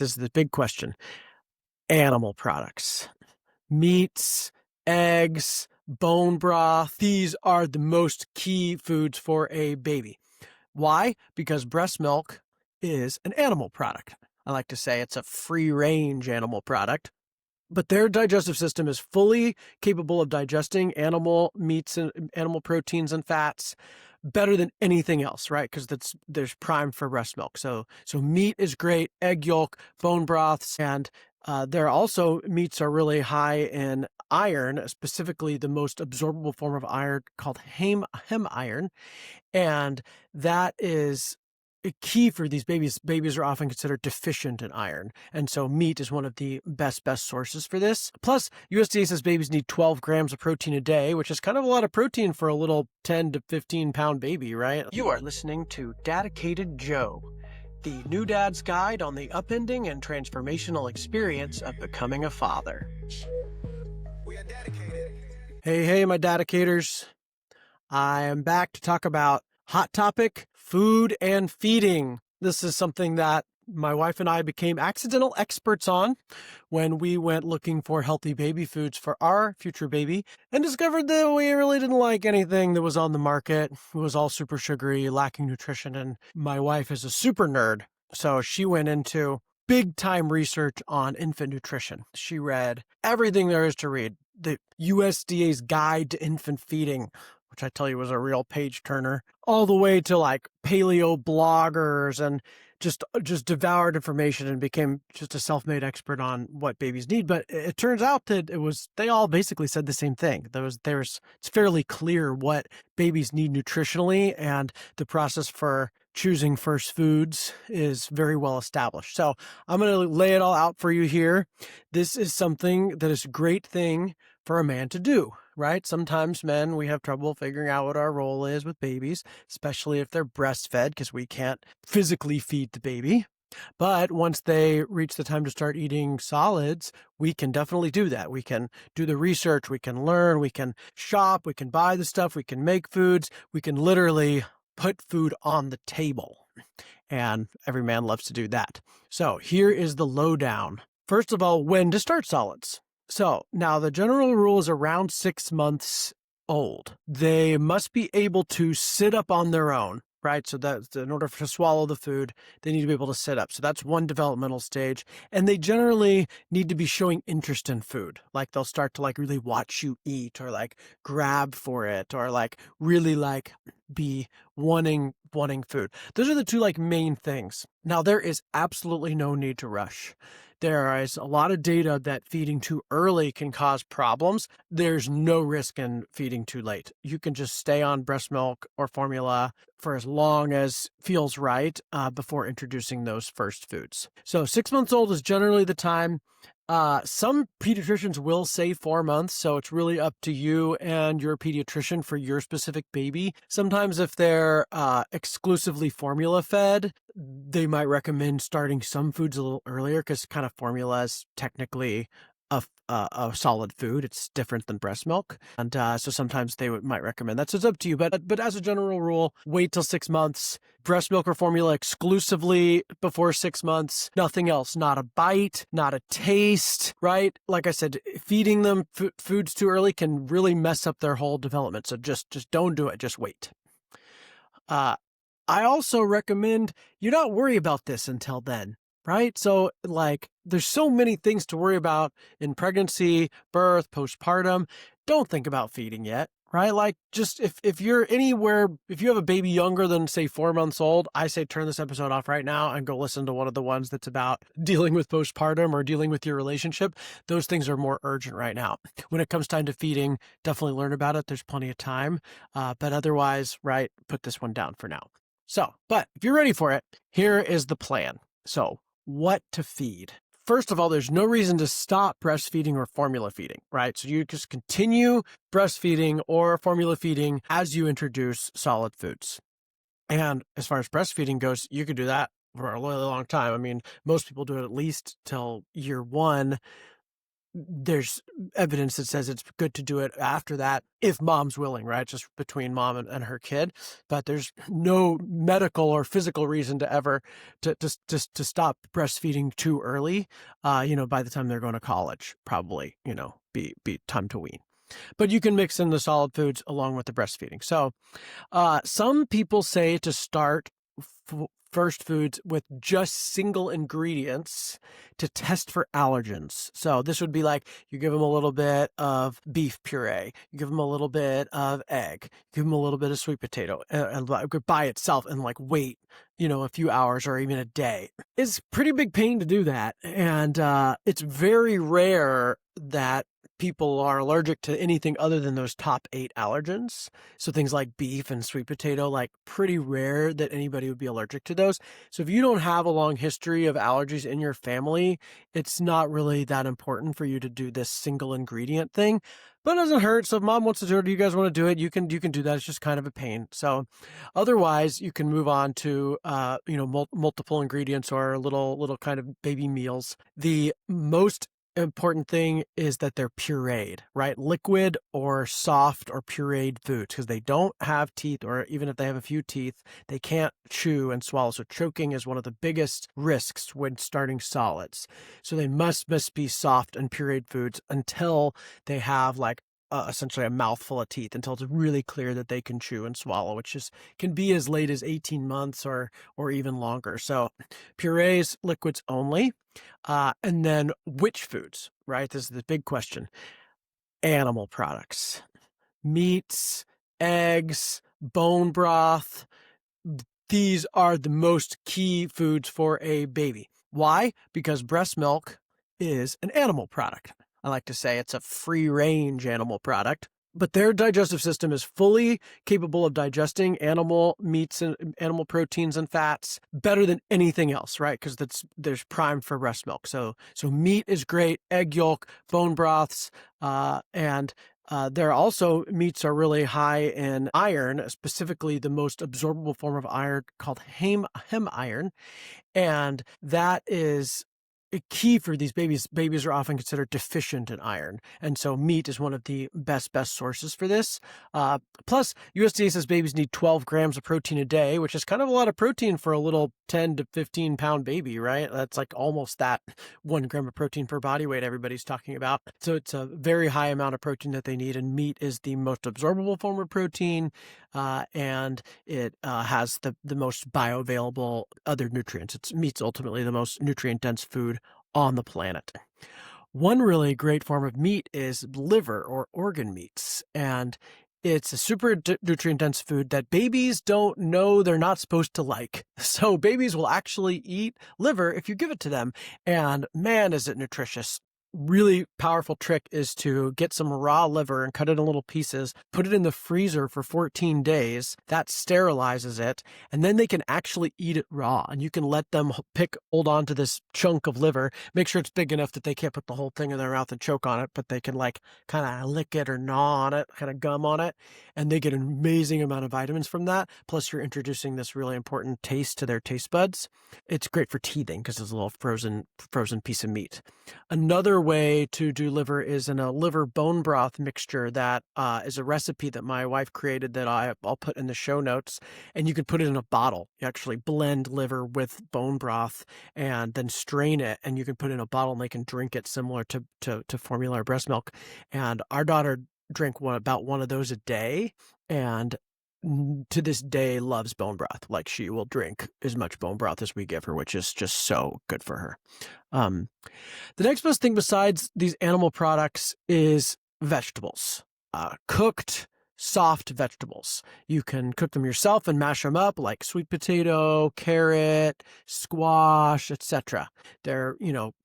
This is the big question. Animal products, meats, eggs, bone broth. These are the most key foods for a baby. Why? Because breast milk is an animal product. I like to say it's a free-range animal product, but their digestive system is fully capable of digesting animal meats and animal proteins and fats better than anything else, right? Because there's prime for breast milk. So meat is great, egg yolk, bone broths, and there are also meats are really high in iron, specifically the most absorbable form of iron called hem iron, and that is a key for these babies. Babies are often considered deficient in iron, and so meat is one of the best sources for this. Plus, USDA says babies need 12 grams of protein a day, which is kind of a lot of protein for a little 10 to 15 pound baby, right? You are listening to Dedicated Joe, the new dad's guide on the upending and transformational experience of becoming a father. We are dedicated. Hey, my dedicators. I am back to talk about hot topic, food and feeding. This is something that my wife and I became accidental experts on when we went looking for healthy baby foods for our future baby and discovered that we really didn't like anything that was on the market. It was all super sugary, lacking nutrition, and my wife is a super nerd, so she went into big time research on infant nutrition. She read everything there is to read. The USDA's Guide to Infant Feeding, which I tell you was a real page turner, all the way to like paleo bloggers, and just devoured information and became just a self-made expert on what babies need. But it turns out that they all basically said the same thing. It's fairly clear what babies need nutritionally, and the process for choosing first foods is very well established. So I'm going to lay it all out for you here. This is something that is a great thing for a man to do, right? Sometimes men, we have trouble figuring out what our role is with babies, especially if they're breastfed, because we can't physically feed the baby. But once they reach the time to start eating solids, we can definitely do that. We can do the research, we can learn, we can shop, we can buy the stuff, we can make foods, we can literally put food on the table. And every man loves to do that. So here is the lowdown. First of all, when to start solids. So now the general rule is around 6 months old. They must be able to sit up on their own, right? So that in order to swallow the food, they need to be able to sit up. So that's one developmental stage. And they generally need to be showing interest in food. Like they'll start to like really watch you eat, or like grab for it, or like really like be wanting food. Those are the two like main things. Now there is absolutely no need to rush. There is a lot of data that feeding too early can cause problems. There's no risk in feeding too late. You can just stay on breast milk or formula for as long as feels right before introducing those first foods. So 6 months old is generally the time. Some pediatricians will say 4 months, so it's really up to you and your pediatrician for your specific baby. Sometimes if they're exclusively formula fed, they might recommend starting some foods a little earlier, because kind of formula is technically a solid food. It's different than breast milk. And so sometimes they might recommend that. So it's up to you. But as a general rule, wait till 6 months. Breast milk or formula exclusively before 6 months. Nothing else. Not a bite, not a taste, right? Like I said, feeding them foods too early can really mess up their whole development. So just don't do it. Just wait. I also recommend you not worry about this until then, right? So like there's so many things to worry about in pregnancy, birth, postpartum. Don't think about feeding yet, right? Like just if you're anywhere, if you have a baby younger than say 4 months old, I say turn this episode off right now and go listen to one of the ones that's about dealing with postpartum or dealing with your relationship. Those things are more urgent right now. When it comes time to feeding, definitely learn about it. There's plenty of time. But otherwise, right, put this one down for now. So, but if you're ready for it, here is the plan. So, what to feed? First of all, there's no reason to stop breastfeeding or formula feeding, right? So you just continue breastfeeding or formula feeding as you introduce solid foods. And as far as breastfeeding goes, you could do that for a really long time. I mean, most people do it at least till year 1. there's evidence that says it's good to do it after that if mom's willing, right? Just between mom and her kid. But there's no medical or physical reason to ever to stop breastfeeding too early. By the time they're going to college, probably, be time to wean. But you can mix in the solid foods along with the breastfeeding. So some people say to start first foods with just single ingredients to test for allergens. So this would be like you give them a little bit of beef puree, you give them a little bit of egg, you give them a little bit of sweet potato, and by itself, and like wait, a few hours or even a day. It's a pretty big pain to do that, and it's very rare that people are allergic to anything other than those top 8 allergens. So things like beef and sweet potato, like pretty rare that anybody would be allergic to those. So if you don't have a long history of allergies in your family, it's not really that important for you to do this single ingredient thing. But it doesn't hurt. So if mom wants to do it, you guys want to do it, you can do that. It's just kind of a pain. So otherwise you can move on to multiple ingredients or little kind of baby meals. The most important thing is that they're pureed, right? Liquid or soft or pureed foods, because they don't have teeth, or even if they have a few teeth, they can't chew and swallow. So choking is one of the biggest risks when starting solids. So they must be soft and pureed foods until they have like essentially a mouthful of teeth, until it's really clear that they can chew and swallow, which can be as late as 18 months or even longer. So purees, liquids only. And then which foods, right? This is the big question. Animal products, meats, eggs, bone broth. These are the most key foods for a baby. Why? Because breast milk is an animal product. I like to say it's a free-range animal product, but their digestive system is fully capable of digesting animal meats and animal proteins and fats better than anything else, right? Because there's primed for breast milk. So meat is great, egg yolk, bone broths, and there also meats are really high in iron, specifically the most absorbable form of iron called hem iron, and that is a key for these babies. Babies are often considered deficient in iron, and so meat is one of the best sources for this. Plus, USDA says babies need 12 grams of protein a day, which is kind of a lot of protein for a little 10 to 15 pound baby, right? That's like almost that 1 gram of protein per body weight everybody's talking about. So it's a very high amount of protein that they need, and meat is the most absorbable form of protein, and it has the most bioavailable other nutrients. Meat's ultimately the most nutrient-dense food on the planet. One really great form of meat is liver or organ meats, and it's a super nutrient-dense food that babies don't know they're not supposed to like. So babies will actually eat liver if you give it to them, and man, is it nutritious. Really powerful trick is to get some raw liver and cut it in little pieces, put it in the freezer for 14 days. That sterilizes it, and then they can actually eat it raw. And you can let them hold on to this chunk of liver, make sure it's big enough that they can't put the whole thing in their mouth and choke on it, but they can like kind of lick it or gnaw on it, kind of gum on it, and they get an amazing amount of vitamins from that. Plus you're introducing this really important taste to their taste buds. It's great for teething because it's a little frozen piece of meat. Another way to do liver is in a liver bone broth mixture that is a recipe that my wife created that I'll put in the show notes, and you can put it in a bottle. You actually blend liver with bone broth and then strain it, and you can put it in a bottle and they can drink it similar to formula or breast milk. And our daughter drank about one of those a day, and to this day loves bone broth. Like she will drink as much bone broth as we give her, which is just so good for her. The next best thing besides these animal products is vegetables. Cooked, soft vegetables. You can cook them yourself and mash them up like sweet potato, carrot, squash, etc. They're,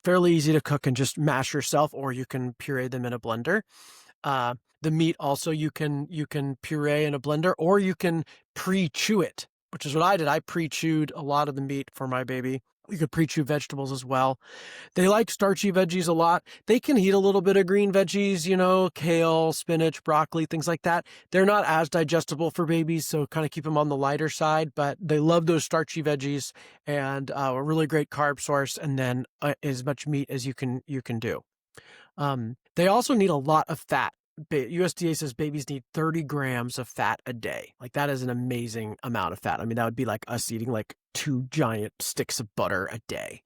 fairly easy to cook and just mash yourself, or you can puree them in a blender. The meat also you can puree in a blender, or you can pre-chew it, which is what I did. I pre-chewed a lot of the meat for my baby. You could pre-chew vegetables as well. They like starchy veggies a lot. They can eat a little bit of green veggies, kale, spinach, broccoli, things like that. They're not as digestible for babies, so kind of keep them on the lighter side, but they love those starchy veggies, and a really great carb source, and then as much meat as you can do. They also need a lot of fat. USDA says babies need 30 grams of fat a day. Like, that is an amazing amount of fat. I mean, that would be like us eating like 2 giant sticks of butter a day.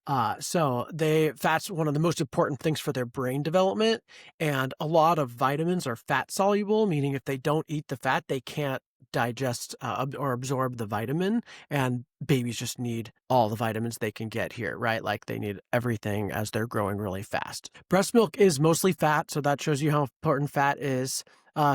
Fat's one of the most important things for their brain development. And a lot of vitamins are fat soluble, meaning if they don't eat the fat, they can't digest or absorb the vitamin, and babies just need all the vitamins they can get here, right? Like, they need everything as they're growing really fast. Breast milk is mostly fat, so that shows you how important fat is.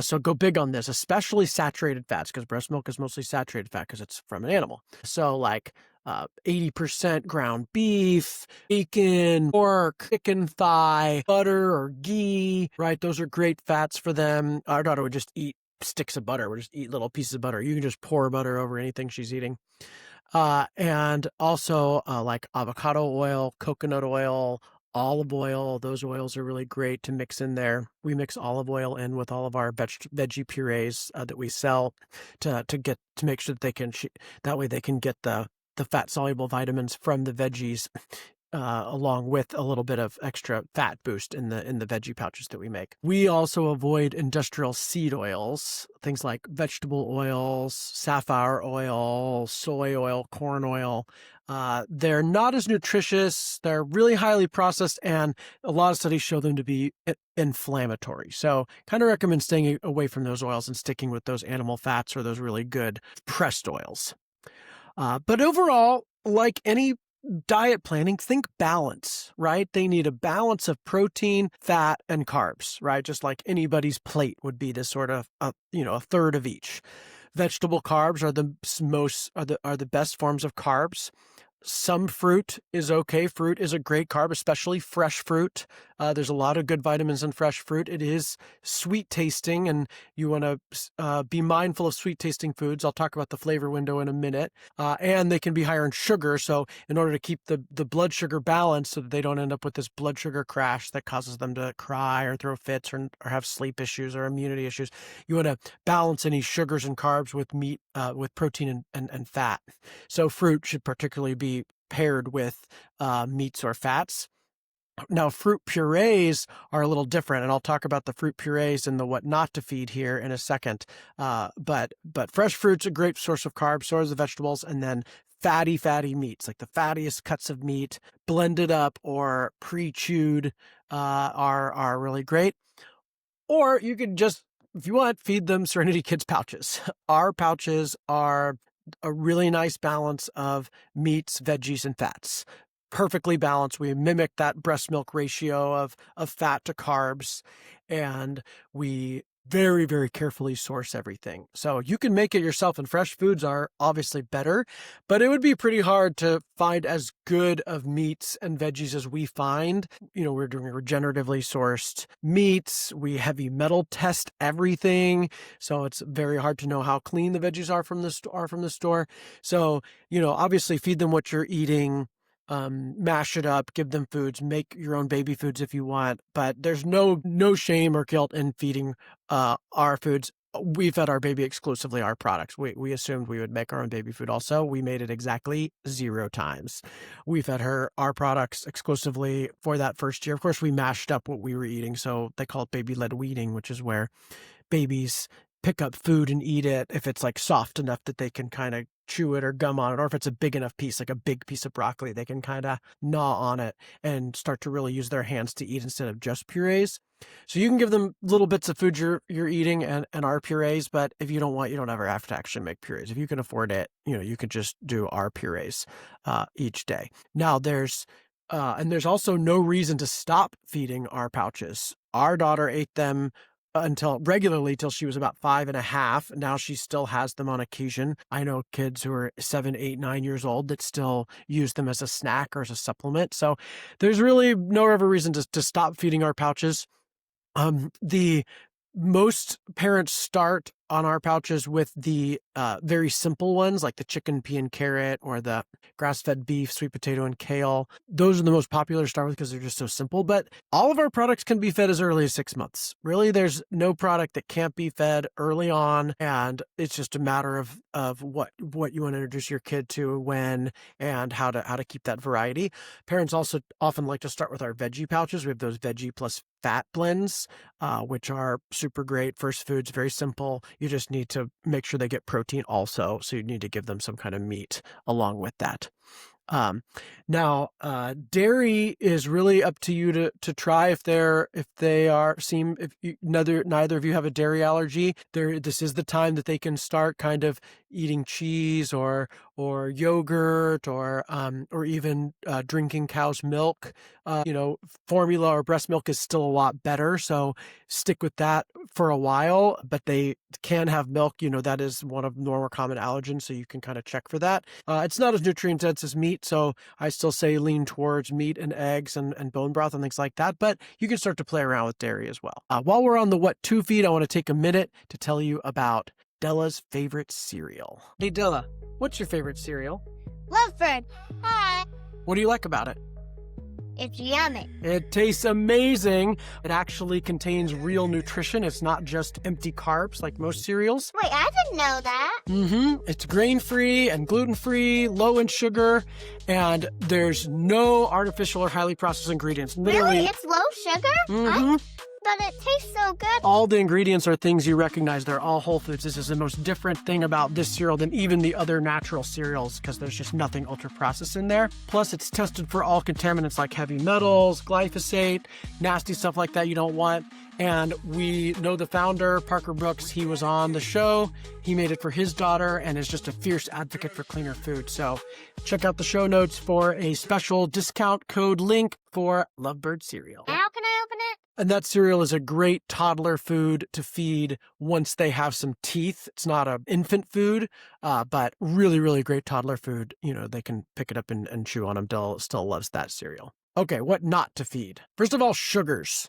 So go big on this, especially saturated fats, because breast milk is mostly saturated fat because it's from an animal. So like 80% ground beef, bacon, pork, chicken thigh, butter or ghee, right? Those are great fats for them. Our daughter would just eat sticks of butter. We'll just eat little pieces of butter. You can just pour butter over anything she's eating. And also like avocado oil, coconut oil, olive oil. Those oils are really great to mix in there. We mix olive oil in with all of our veggie purees that we sell to make sure that they can that way they can get the fat soluble vitamins from the veggies along with a little bit of extra fat boost in the veggie pouches that we make. We also avoid industrial seed oils, things like vegetable oils, safflower oil, soy oil, corn oil. They're not as nutritious. They're really highly processed, and a lot of studies show them to be inflammatory. So kind of recommend staying away from those oils and sticking with those animal fats or those really good pressed oils. But overall, like any diet planning, think balance, right? They need a balance of protein, fat, and carbs, right? Just like anybody's plate would be this sort of, a third of each. Vegetable carbs are the best forms of carbs. Some fruit is okay. Fruit is a great carb, especially fresh fruit. There's a lot of good vitamins in fresh fruit. It is sweet tasting, and you want to be mindful of sweet tasting foods. I'll talk about the flavor window in a minute. And they can be higher in sugar. So in order to keep the blood sugar balanced so that they don't end up with this blood sugar crash that causes them to cry or throw fits or have sleep issues or immunity issues, you want to balance any sugars and carbs with meat, with protein and fat. So fruit should particularly be paired with meats or fats. Now, fruit purees are a little different, and I'll talk about the fruit purees and the what not to feed here in a second. But fresh fruit's a great source of carbs, so are the vegetables, and then fatty meats, like the fattiest cuts of meat, blended up or pre-chewed, are really great. Or you could just, if you want, feed them Serenity Kids pouches. Our pouches are a really nice balance of meats, veggies, and fats. Perfectly balanced. We mimic that breast milk ratio of fat to carbs, and we very, very carefully source everything. So you can make it yourself, and fresh foods are obviously better, but it would be pretty hard to find as good of meats and veggies as we find. We're doing regeneratively sourced meats. We heavy metal test everything. So it's very hard to know how clean the veggies are from the store. So, obviously feed them what you're eating. Mash it up, give them foods, make your own baby foods if you want, but there's no shame or guilt in feeding our foods. We fed our baby exclusively our products. We assumed we would make our own baby food also. We made it exactly 0 times. We fed her our products exclusively for that first year. Of course, we mashed up what we were eating, so they call it baby-led weaning, which is where babies pick up food and eat it if it's like soft enough that they can kind of chew it or gum on it, or if it's a big enough piece, like a big piece of broccoli, they can kind of gnaw on it and start to really use their hands to eat instead of just purees. So you can give them little bits of food you're eating and our purees, but if you don't want, you don't ever have to actually make purees. If you can afford it, you could just do our purees each day. Now there's also no reason to stop feeding our pouches. Our daughter ate them regularly till she was about 5.5. Now she still has them on occasion. I know kids who are 7, 8, 9 years old that still use them as a snack or as a supplement. So there's really no ever reason to stop feeding our pouches. The most parents start on our pouches with the very simple ones, like the chicken, pea, and carrot, or the grass-fed beef, sweet potato, and kale. Those are the most popular to start with because they're just so simple. But all of our products can be fed as early as 6 months. Really, there's no product that can't be fed early on, and it's just a matter of what you want to introduce your kid to, when, and how to keep that variety. Parents also often like to start with our veggie pouches. We have those veggie plus fat blends, which are super great first foods, very simple. You just need to make sure they get protein also, so you need to give them some kind of meat along with that. Now, dairy is really up to you to try if neither of you have a dairy allergy. This is the time that they can start kind of eating cheese or yogurt or even drinking cow's milk. Formula or breast milk is still a lot better, so stick with that for a while, but they can have milk. That is one of more common allergens, so you can kind of check for that. It's not as nutrient dense as meat, so I still say lean towards meat and eggs and bone broth and things like that, but you can start to play around with dairy as well. While we're on the what to feed, I want to take a minute to tell you about Della's favorite cereal. Hey Della, what's your favorite cereal? Loveford. Hi. What do you like about it? It's yummy. It tastes amazing. It actually contains real nutrition. It's not just empty carbs like most cereals. Wait, I didn't know that. It's grain-free and gluten-free, low in sugar, and there's no artificial or highly processed ingredients. Literally, really? It's low sugar? But it tastes so good. All the ingredients are things you recognize. They're all whole foods. This is the most different thing about this cereal than even the other natural cereals because there's just nothing ultra-processed in there. Plus, it's tested for all contaminants like heavy metals, glyphosate, nasty stuff like that you don't want. And we know the founder, Parker Brooks. He was on the show. He made it for his daughter and is just a fierce advocate for cleaner food. So check out the show notes for a special discount code link for Lovebird cereal. How can I open it? And that cereal is a great toddler food to feed once they have some teeth. It's not an infant food, but really, really great toddler food. They can pick it up and chew on them. Dell still loves that cereal. Okay, what not to feed? First of all, sugars.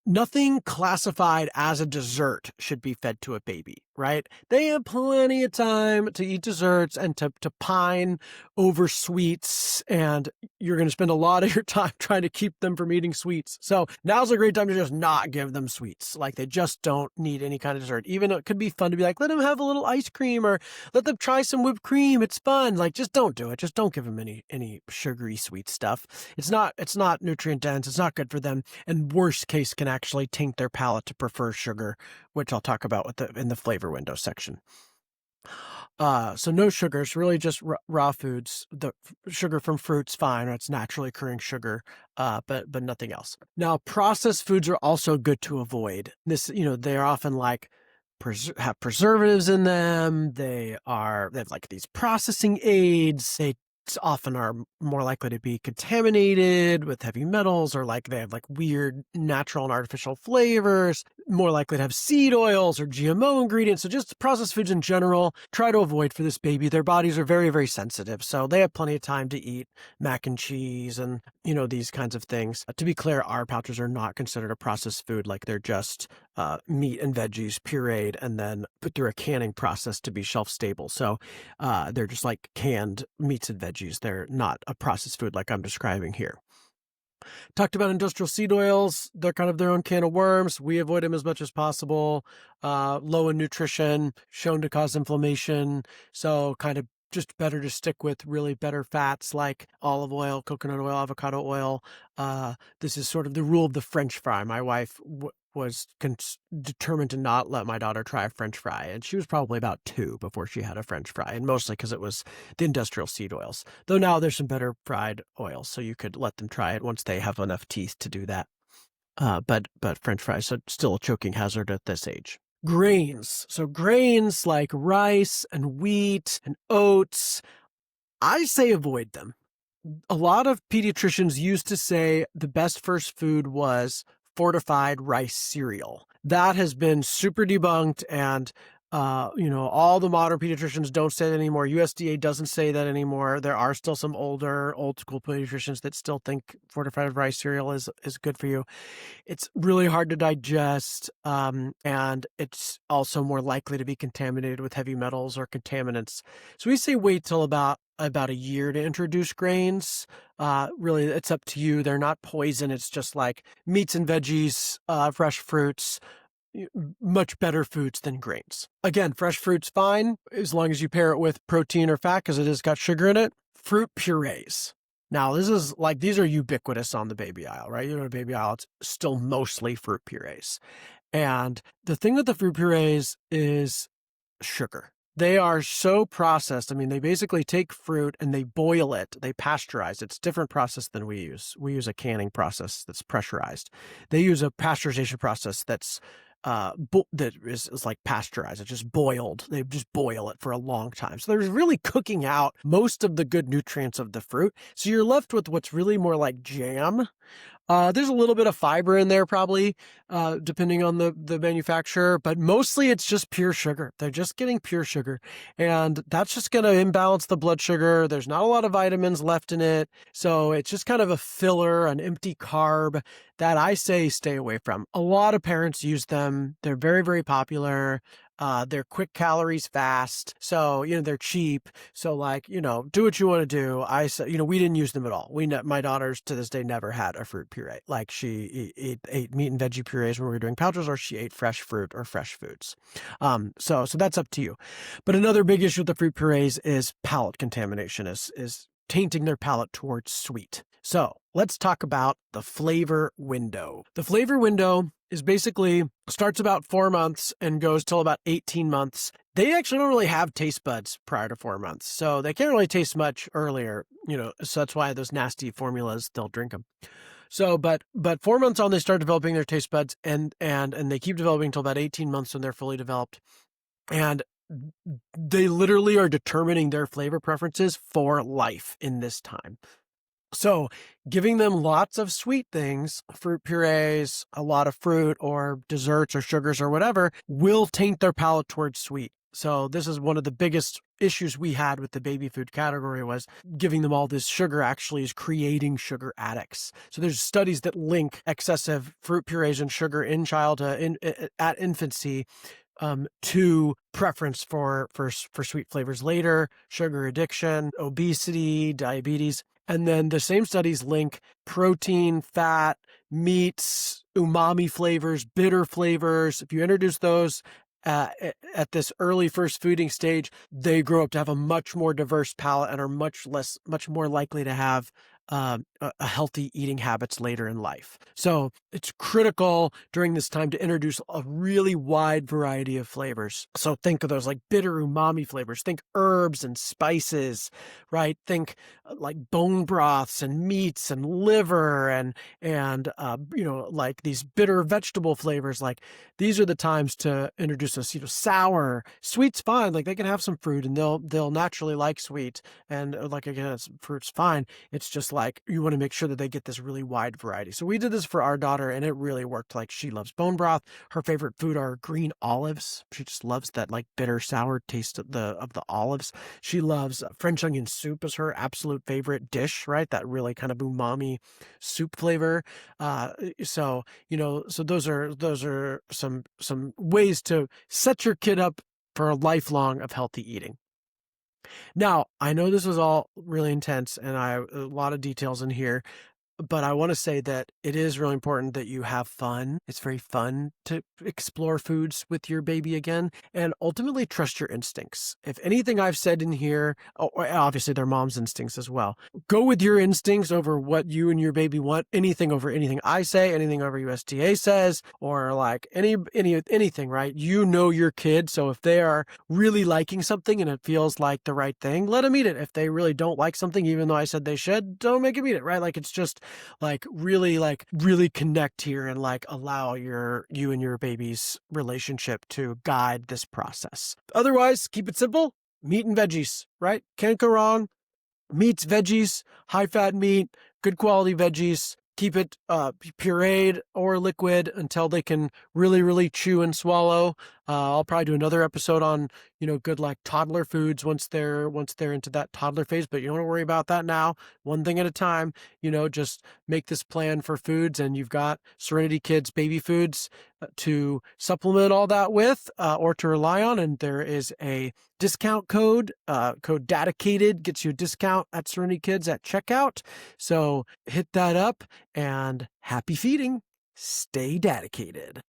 Nothing classified as a dessert should be fed to a baby, right? They have plenty of time to eat desserts and to pine over sweets, and you're going to spend a lot of your time trying to keep them from eating sweets. So now's a great time to just not give them sweets. Like, they just don't need any kind of dessert. Even it could be fun to be like, let them have a little ice cream or let them try some whipped cream. It's fun. Like, just don't do it. Just don't give them any sugary sweet stuff. It's not nutrient dense. It's not good for them. And worst case can actually taint their palate to prefer sugar, which I'll talk about in the flavor window section. So no sugars, really just raw foods. The sugar from fruits, fine, or it's naturally occurring sugar, but nothing else. Now, processed foods are also good to avoid. They're often like have preservatives in them. They have like these processing aids. They often are more likely to be contaminated with heavy metals, or like they have like weird natural and artificial flavors, more likely to have seed oils or GMO ingredients. So just processed foods in general, try to avoid for this baby. Their bodies are very, very sensitive, so they have plenty of time to eat mac and cheese and these kinds of things. To be clear, our pouches are not considered a processed food. Like, they're just meat and veggies pureed and then put through a canning process to be shelf stable. So they're just like canned meats and veggies. They're not a processed food like I'm describing here. Talked about industrial seed oils. They're kind of their own can of worms. We avoid them as much as possible. Low in nutrition, shown to cause inflammation. So kind of just better to stick with really better fats like olive oil, coconut oil, avocado oil. This is sort of the rule of the French fry. My wife was determined to not let my daughter try a French fry, and she was probably about 2 before she had a French fry, and mostly because it was the industrial seed oils. Though now there's some better fried oils, so you could let them try it once they have enough teeth to do that. But French fries are still a choking hazard at this age. Grains. So grains like rice and wheat and oats, I say avoid them. A lot of pediatricians used to say the best first food was fortified rice cereal. That has been super debunked, and All the modern pediatricians don't say that anymore. USDA doesn't say that anymore. There are still some old school pediatricians that still think fortified rice cereal is good for you. It's really hard to digest, and it's also more likely to be contaminated with heavy metals or contaminants. So we say wait till about a year to introduce grains. Really, it's up to you. They're not poison. It's just like meats and veggies, fresh fruits, much better foods than grains. Again, fresh fruit's fine as long as you pair it with protein or fat because it has got sugar in it. Fruit purees. Now, these are ubiquitous on the baby aisle, right? You know, the baby aisle, it's still mostly fruit purees. And the thing with the fruit purees is sugar. They are so processed. I mean, they basically take fruit and they boil it. They pasteurize. It's a different process than we use. We use a canning process that's pressurized. They use a pasteurization process that is like pasteurized. It's just boiled. They just boil it for a long time. So they're really cooking out most of the good nutrients of the fruit. So you're left with what's really more like jam. There's a little bit of fiber in there probably, depending on the manufacturer, but mostly it's just pure sugar. They're just getting pure sugar, and that's just going to imbalance the blood sugar. There's not a lot of vitamins left in it, so it's just kind of a filler, an empty carb that I say stay away from. A lot of parents use them. They're very, very popular. They're quick calories fast. So, they're cheap. So do what you want to do. I said, we didn't use them at all. My daughters to this day never had a fruit puree. Like she ate meat and veggie purees when we were doing pouches, or she ate fresh fruit or fresh foods. So that's up to you. But another big issue with the fruit purees is palate contamination, is tainting their palate towards sweet. So let's talk about the flavor window. The flavor window is basically starts about 4 months and goes till about 18 months. They actually don't really have taste buds prior to 4 months. So they can't really taste much earlier, so that's why those nasty formulas, they'll drink them. So, but 4 months on, they start developing their taste buds and they keep developing until about 18 months when they're fully developed. And they literally are determining their flavor preferences for life in this time. So giving them lots of sweet things, fruit purees, a lot of fruit or desserts or sugars or whatever, will taint their palate towards sweet. So this is one of the biggest issues we had with the baby food category, was giving them all this sugar actually is creating sugar addicts. So there's studies that link excessive fruit purees and sugar in childhood, at infancy, to preference for sweet flavors later, sugar addiction, obesity, diabetes. And then the same studies link protein, fat, meats, umami flavors, bitter flavors. If you introduce those at this early first fooding stage, they grow up to have a much more diverse palate and are much more likely to have a healthy eating habits later in life. So it's critical during this time to introduce a really wide variety of flavors. So think of those like bitter umami flavors. Think herbs and spices, right? Think like bone broths and meats and liver and like these bitter vegetable flavors. Like these are the times to introduce us. Sour, sweet's fine. Like they can have some fruit and they'll naturally like sweet. And like again, fruit's fine. It's just like you want to make sure that they get this really wide variety. So we did this for our daughter and it really worked. Like she loves bone broth. Her favorite food are green olives. She just loves that like bitter sour taste of the olives. She loves French onion soup is her absolute favorite dish, right? That really kind of umami soup flavor. So those are some ways to set your kid up for a lifelong of healthy eating. Now, I know this was all really intense and a lot of details in here, but I want to say that it is really important that you have fun. It's very fun to explore foods with your baby again, and ultimately trust your instincts. If anything I've said in here, obviously their mom's instincts as well. Go with your instincts over what you and your baby want. Anything over anything I say, anything over USDA says, or like anything, right? You know your kid, so if they are really liking something and it feels like the right thing, let them eat it. If they really don't like something, even though I said they should, don't make them eat it, right? Like it's just really connect here and like allow you and your baby's relationship to guide this process. Otherwise, keep it simple. Meat and veggies, right? Can't go wrong. Meats, veggies, high fat meat, good quality veggies. Keep it pureed or liquid until they can really chew and swallow. I'll probably do another episode on, good like toddler foods once they're into that toddler phase, but you don't wanna worry about that now. One thing at a time, just make this plan for foods, and you've got Serenity Kids baby foods to supplement all that with, or to rely on, and there is a discount code, code DADICATED gets you a discount at Serenity Kids at checkout. So hit that up and happy feeding. Stay dedicated.